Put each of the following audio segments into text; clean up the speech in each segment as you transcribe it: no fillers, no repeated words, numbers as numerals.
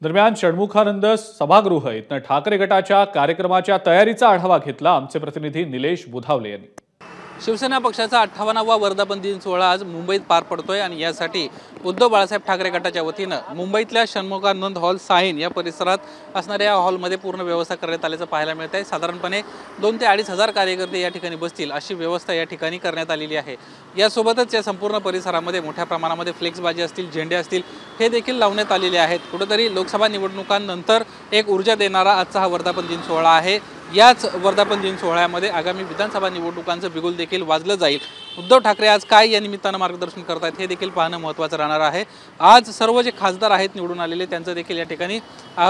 दरम्यान षण्मुखानंद सभागृह इथं ठाकरे गटाच्या कार्यक्रमाच्या तयारीचा आढावा घेतला आमचे प्रतिनिधी निलेश बुधावले यांनी। शिवसेना पक्षाचा 58वा वर्धापन दिन सोहळा आज मुंबईत पार पडतोय आणि यासाठी उद्धव बाळासाहेब ठाकरे गटाच्या वतीनं मुंबईतल्या षण्मुखानंद हॉल साईन या परिसरात असणाऱ्या या हॉलमध्ये पूर्ण व्यवस्था करण्यात आल्याचं पाहायला मिळत आहे। साधारणपणे 2 ते 2.5 हजार कार्यकर्ते या ठिकाणी बसतील अशी व्यवस्था या ठिकाणी करण्यात आलेली आहे। यासोबतच या संपूर्ण परिसरामध्ये मोठ्या प्रमाणामध्ये फ्लेक्सबाजी असतील, झेंडे असतील हे देखील लावण्यात आलेले आहेत। कुठेतरी लोकसभा निवडणुकांनंतर एक ऊर्जा देणारा आजचा हा वर्धापन दिन सोहळा आहे। याच वर्धापन दिन सोहळ्यामध्ये आगामी विधानसभा निवडणुकांचं बिगुल देखील वाजलं जाईल। उद्धव ठाकरे आज काय या निमित्तानं मार्गदर्शन करत आहेत हे देखील पाहणं महत्त्वाचं राहणार आहे। आज सर्व जे खासदार आहेत निवडून आलेले त्यांचं देखील या ठिकाणी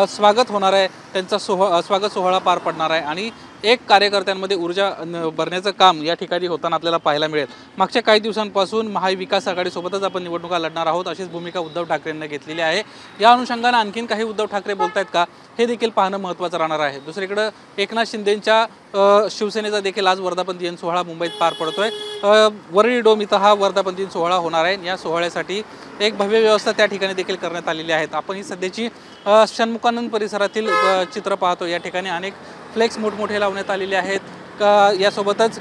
स्वागत होणार आहे, त्यांचा स्वागत सोहळा पार पडणार आहे आणि एक कार्यकर्त्यांमध्ये ऊर्जा भरण्याचं काम या ठिकाणी होताना आपल्याला पाहायला मिळेल। मागच्या काही दिवसांपासून महाविकास आघाडीसोबतच आपण निवडणुका लढणार आहोत अशीच भूमिका उद्धव ठाकरेंनी घेतलेली आहे। या अनुषंगाने आणखीन काही उद्धव ठाकरे बोलतायत का हे देखील पाहणं महत्त्वाचं राहणार आहे। दुसरीकडे एकनाथ शिंदेंच्या शिवसेनेचा देखील आज वर्धापन दिन सोहळा मुंबईत पार पडतोय। वरळी डोम इथं हा वर्धापन दिन सोहळा होणार आहे। या सोहळ्यासाठी एक भव्य व्यवस्था त्या ठिकाणी देखील करण्यात आलेली आहे। आपण ही सध्याची षण्मुखानंद परिसरातील चित्र पाहतो। या ठिकाणी अनेक फ्लेक्स मोठमोठे लावण्यात आलेले आहेत, यासोबतच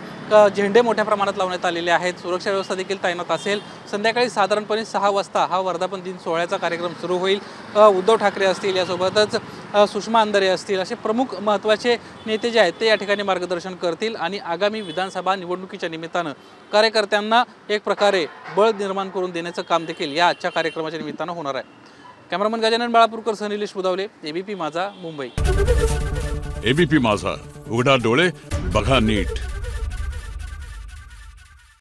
झेंडे मोठ्या प्रमाणात लावण्यात आलेले आहेत। सुरक्षा व्यवस्था देखील तैनात असेल। संध्याकाळी साधारणपणे 6 वाजता हा वर्धापन दिन सोहळ्याचा कार्यक्रम सुरू होईल। उद्धव ठाकरे असतील, यासोबतच सुषमा अंधारे असतील, असे प्रमुख महत्त्वाचे नेते जे आहेत ते या ठिकाणी मार्गदर्शन करतील आणि आगामी विधानसभा निवडणुकीच्या निमित्तानं कार्यकर्त्यांना एक प्रकारे बळ निर्माण करून देण्याचं काम देखील या आजच्या कार्यक्रमाच्या निमित्तानं होणार आहे। कॅमेरामन गजानन बाळापूरकर सह निलेश बुधावले, एबीपी माझा, मुंबई। एबीपी माझा, उघडा डोळे बघा नीट।